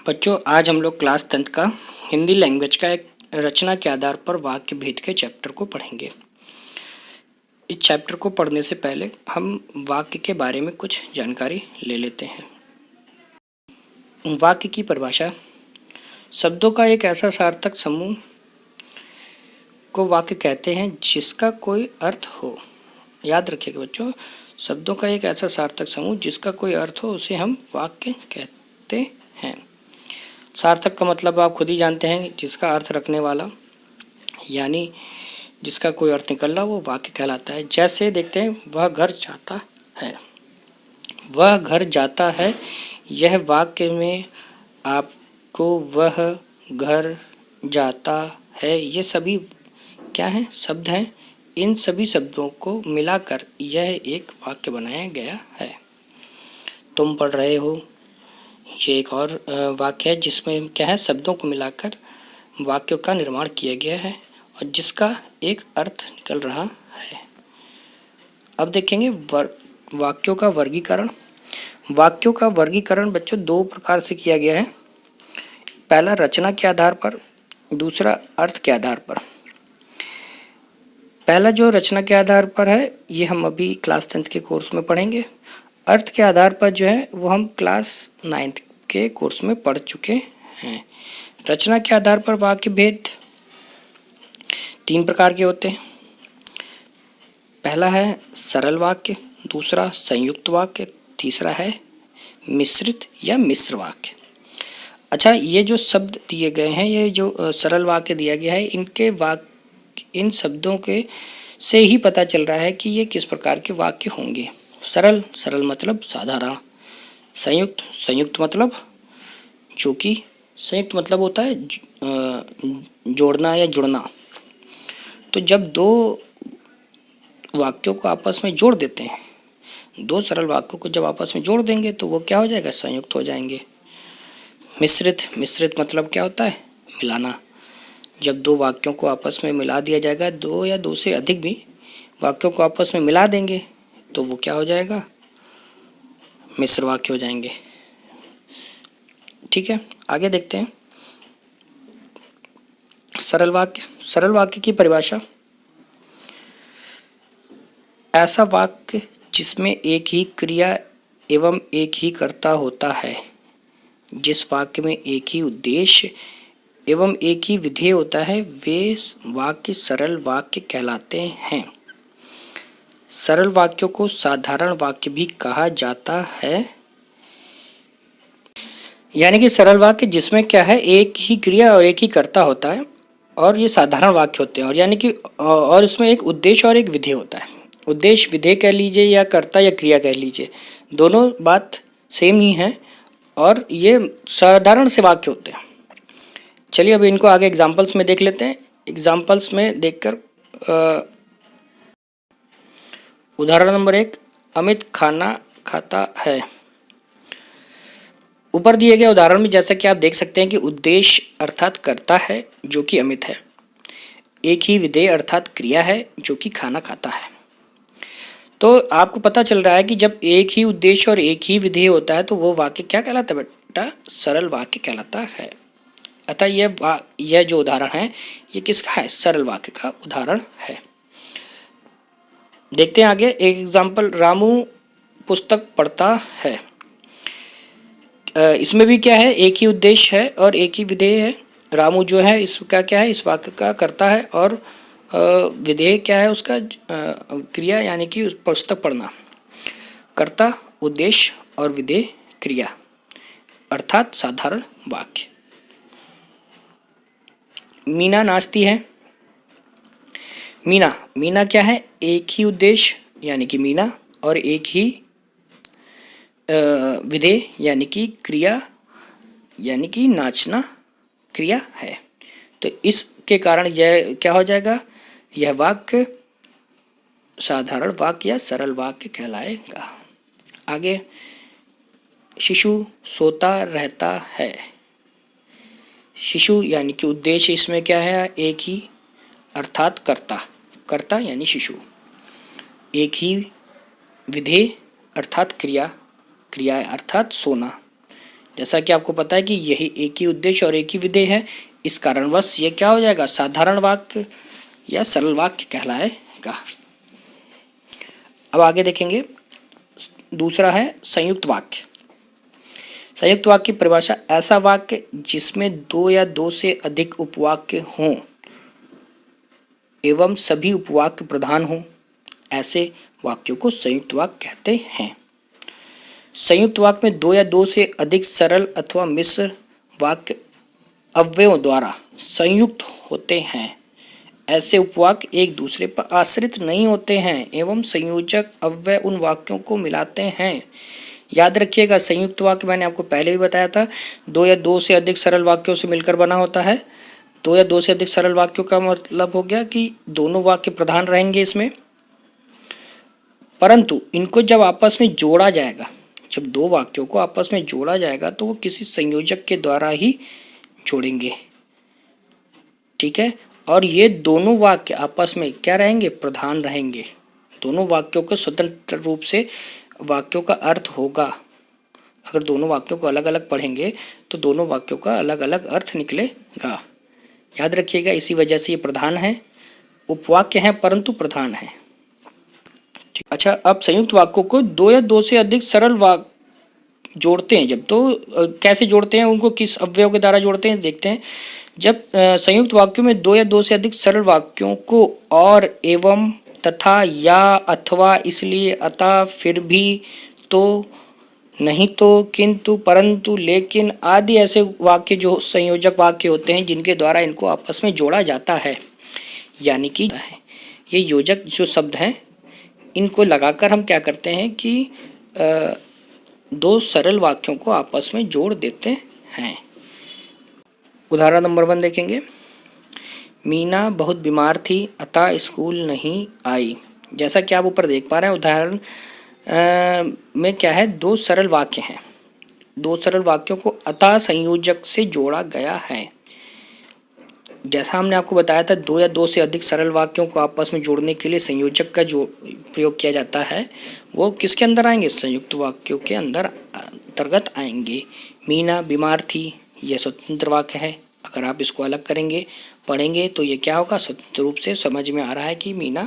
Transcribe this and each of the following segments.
बच्चों, आज हम लोग क्लास 10th का हिंदी लैंग्वेज का एक रचना के आधार पर वाक्य भेद के चैप्टर को पढ़ेंगे। इस चैप्टर को पढ़ने से पहले हम वाक्य के बारे में कुछ जानकारी ले लेते हैं। वाक्य की परिभाषा: शब्दों का एक ऐसा सार्थक समूह को वाक्य कहते हैं जिसका कोई अर्थ हो। याद रखिएगा बच्चों, शब्दों का एक ऐसा सार्थक समूह जिसका कोई अर्थ हो उसे हम वाक्य कहते हैं। सार्थक का मतलब आप खुद ही जानते हैं, जिसका अर्थ रखने वाला, यानी जिसका कोई अर्थ निकल रहा वो वाक्य कहलाता है। जैसे देखते हैं, वह घर जाता है। वह घर जाता है, यह वाक्य में आपको वह घर जाता है ये सभी क्या हैं? शब्द हैं। इन सभी शब्दों को मिलाकर यह एक वाक्य बनाया गया है। तुम पढ़ रहे हो, ये एक और वाक्य है जिसमें क्या है, शब्दों को मिलाकर वाक्यों का निर्माण किया गया है और जिसका एक अर्थ निकल रहा है। अब देखेंगे वाक्यों का वर्गीकरण। वाक्यों का वर्गीकरण बच्चों दो प्रकार से किया गया है। पहला रचना के आधार पर, दूसरा अर्थ के आधार पर। पहला जो रचना के आधार पर है ये हम अभी क्लास 10th के कोर्स में पढ़ेंगे। अर्थ के आधार पर जो है वो हम क्लास 9th के कोर्स में पढ़ चुके हैं। रचना के आधार पर वाक्य भेद 3 प्रकार के होते हैं। पहला है सरल वाक्य, दूसरा संयुक्त वाक्य, तीसरा है मिश्रित या मिश्र वाक्य। अच्छा, ये जो शब्द दिए गए हैं, ये जो सरल वाक्य दिया गया है, इन शब्दों के से ही पता चल रहा है कि ये किस प्रकार के वाक्य होंगे। सरल मतलब साधारण। संयुक्त मतलब संयुक्त मतलब होता है जोड़ना या जुड़ना। तो जब दो वाक्यों को आपस में जोड़ देते हैं, दो सरल वाक्यों को जब आपस में जोड़ देंगे तो वो क्या हो जाएगा? संयुक्त हो जाएंगे। मिश्रित मतलब क्या होता है? मिलाना। जब दो वाक्यों को आपस में मिला दिया जाएगा, दो या दो से अधिक भी वाक्यों को आपस में मिला देंगे तो वो क्या हो जाएगा? मिश्र वाक्य हो जाएंगे। ठीक है, आगे देखते हैं। सरल वाक्य की परिभाषा: ऐसा वाक्य जिसमें एक ही क्रिया एवं एक ही कर्ता होता है। जिस वाक्य में एक ही उद्देश्य एवं एक ही विधेय होता है वे वाक्य सरल वाक्य कहलाते हैं। सरल वाक्यों को साधारण वाक्य भी कहा जाता है। यानी कि सरल वाक्य जिसमें क्या है, एक ही क्रिया और एक ही कर्ता होता है, और ये साधारण वाक्य होते हैं। और यानी कि और इसमें एक उद्देश्य और एक विधेय होता है। उद्देश्य विधेय कह लीजिए या कर्ता या क्रिया कह लीजिए, दोनों बात सेम ही है और ये साधारण से वाक्य होते हैं। चलिए अब इनको आगे एग्जाम्पल्स में देख लेते हैं। एग्जाम्पल्स में देखकर उदाहरण नंबर 1, अमित खाना खाता है। ऊपर दिए गए उदाहरण में जैसा कि आप देख सकते हैं कि उद्देश्य अर्थात कर्ता है जो कि अमित है, एक ही विधेय अर्थात क्रिया है जो कि खाना खाता है। तो आपको पता चल रहा है कि जब एक ही उद्देश्य और एक ही विधेय होता है तो वो वाक्य क्या कहलाता है बेटा? सरल वाक्य कहलाता है। अतः यह जो उदाहरण है ये किसका है? सरल वाक्य का उदाहरण है। देखते हैं आगे एक एग्जाम्पल। रामू पुस्तक पढ़ता है। इसमें भी क्या है? एक ही उद्देश्य है और एक ही विधेय है। रामू जो है इसका क्या है? इस वाक्य का कर्ता है और विधेय क्या है उसका? क्रिया, यानी कि पुस्तक पढ़ना। कर्ता, उद्देश्य और विधेय क्रिया, अर्थात साधारण वाक्य। मीना नाचती है। मीना क्या है? एक ही उद्देश्य यानी कि मीना और एक ही विधेय यानी कि क्रिया, यानी कि नाचना क्रिया है। तो इसके कारण यह क्या हो जाएगा? यह वाक्य साधारण वाक्य या सरल वाक्य कहलाएगा। आगे, शिशु सोता रहता है। शिशु यानी कि उद्देश्य इसमें क्या है? एक ही अर्थात कर्ता यानी शिशु, एक ही विधेय अर्थात क्रिया अर्थात सोना, जैसा कि आपको पता है कि यही एक ही उद्देश्य और एक ही विधेय है, इस कारणवश ये क्या हो जाएगा, साधारण वाक्य या सरल वाक्य कहलाएगा। अब आगे देखेंगे, दूसरा है संयुक्त वाक्य। संयुक्त वाक्य की परिभाषा, ऐसा वाक्य जिसमें दो या दो से अधिक उपवाक्य हों एवं सभी उपवाक्य प्रधान हों, ऐसे वाक्यों को संयुक्त वाक्य कहते हैं। संयुक्त वाक्य में दो या दो से अधिक सरल अथवा मिश्र वाक्य अव्ययों द्वारा संयुक्त होते हैं। ऐसे उपवाक्य एक दूसरे पर आश्रित नहीं होते हैं एवं संयोजक अव्यय उन वाक्यों को मिलाते हैं। याद रखिएगा, संयुक्त वाक्य मैंने आपको पहले भी बताया था, दो या दो से अधिक सरल वाक्यों से मिलकर बना होता है। दो या दो से अधिक सरल वाक्यों का मतलब हो गया कि दोनों वाक्य प्रधान रहेंगे इसमें, परंतु इनको जब आपस में जोड़ा जाएगा, जब दो वाक्यों को आपस में जोड़ा जाएगा तो वो किसी संयोजक के द्वारा ही जोड़ेंगे। ठीक है, और ये दोनों वाक्य आपस में क्या रहेंगे, प्रधान रहेंगे। दोनों वाक्यों को स्वतंत्र रूप से वाक्यों का अर्थ होगा। अगर दोनों वाक्यों को अलग अलग पढ़ेंगे तो दोनों वाक्यों का अलग अलग अर्थ निकलेगा। याद रखिएगा, इसी वजह से ये प्रधान है, उपवाक्य हैं परंतु प्रधान है। अच्छा, अब संयुक्त वाक्यों को दो या दो से अधिक सरल वाक्य जोड़ते हैं जब, तो कैसे जोड़ते हैं, उनको किस अवयव के द्वारा जोड़ते हैं, देखते हैं। जब संयुक्त वाक्यों में दो या दो से अधिक सरल वाक्यों को और, एवं, तथा, या, अथवा, इसलिए, अतः, फिर भी, तो, नहीं तो, किंतु, परंतु, लेकिन आदि ऐसे वाक्य जो संयोजक वाक्य होते हैं जिनके द्वारा इनको आपस में जोड़ा जाता है, यानी कि ये योजक जो शब्द हैं इनको लगाकर हम क्या करते हैं कि दो सरल वाक्यों को आपस में जोड़ देते हैं। उदाहरण नंबर 1 देखेंगे, मीना बहुत बीमार थी अतः स्कूल नहीं आई। जैसा कि आप ऊपर देख पा रहे हैं, उदाहरण में क्या है, दो सरल वाक्य हैं। दो सरल वाक्यों को अतः संयोजक से जोड़ा गया है। जैसा हमने आपको बताया था, दो या दो से अधिक सरल वाक्यों को आपस में जोड़ने के लिए संयोजक का जो प्रयोग किया जाता है वो किसके अंदर आएंगे, संयुक्त वाक्यों के अंतर्गत आएंगे। मीना बीमार थी, यह स्वतंत्र वाक्य है। अगर आप इसको अलग करेंगे, पढ़ेंगे तो ये क्या होगा, स्वतंत्र रूप से समझ में आ रहा है कि मीना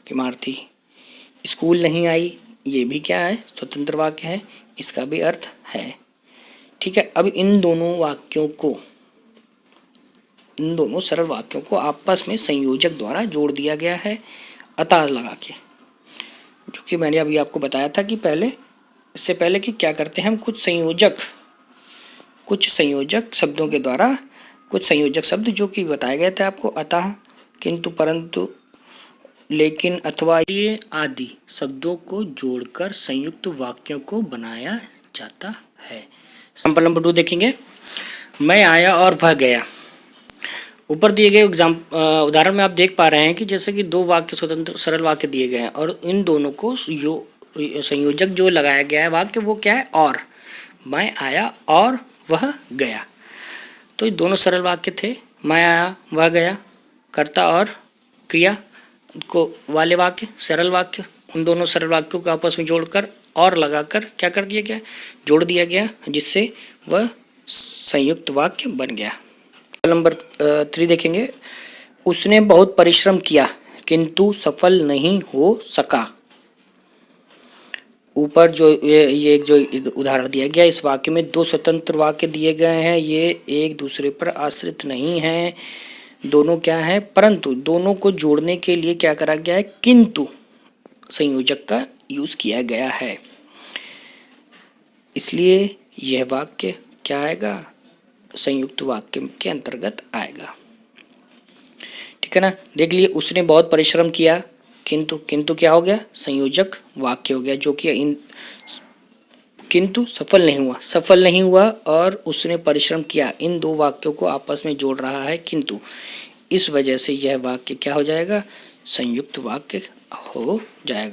बीमार थी। स्कूल नहीं आई, ये भी क्या है, स्वतंत्र वाक्य है, इसका भी अर्थ है। ठीक है, अब इन दोनों सरल वाक्यों को आपस में संयोजक द्वारा जोड़ दिया गया है अतः लगा के, जो कि मैंने अभी आपको बताया था कि इससे पहले कि क्या करते हैं हम, कुछ संयोजक शब्दों के द्वारा, कुछ संयोजक शब्द जो कि बताए गए थे आपको, अतः, किंतु, परंतु, लेकिन, अथवा, ये आदि शब्दों को जोड़कर संयुक्त वाक्यों को बनाया जाता है। एग्जाम्पल नंबर 2 देखेंगे, मैं आया और वह गया। ऊपर दिए गए उदाहरण में आप देख पा रहे हैं कि जैसे कि दो वाक्य स्वतंत्र सरल वाक्य दिए गए हैं और इन दोनों को संयोजक जो लगाया गया है वाक्य वो क्या है, और। मैं आया और वह गया, तो ये दोनों सरल वाक्य थे। मैं आया वह गया, कर्ता और क्रिया को वाले वाक्य सरल वाक्य, उन दोनों सरल वाक्यों को आपस में जोड़कर और लगाकर क्या कर दिया गया, जोड़ दिया गया, जिससे वह संयुक्त वाक्य बन गया। नंबर 3 देखेंगे, उसने बहुत परिश्रम किया किंतु सफल नहीं हो सका। ऊपर जो ये जो उदाहरण दिया गया, इस वाक्य में दो स्वतंत्र वाक्य दिए गए हैं, ये एक दूसरे पर आश्रित नहीं हैं, दोनों क्या हैं, परंतु दोनों को जोड़ने के लिए क्या करा गया है, किंतु संयोजक का यूज किया गया है, इसलिए यह वाक्य क्या आएगा, संयुक्त वाक्य के अंतर्गत आएगा। ठीक है ना, देख लिए, उसने बहुत परिश्रम किया, किंतु क्या हो गया, संयोजक वाक्य हो गया, जो कि किंतु सफल नहीं हुआ और उसने परिश्रम किया, इन दो वाक्यों को आपस में जोड़ रहा है किंतु, इस वजह से यह वाक्य क्या हो जाएगा, संयुक्त वाक्य हो जाएगा।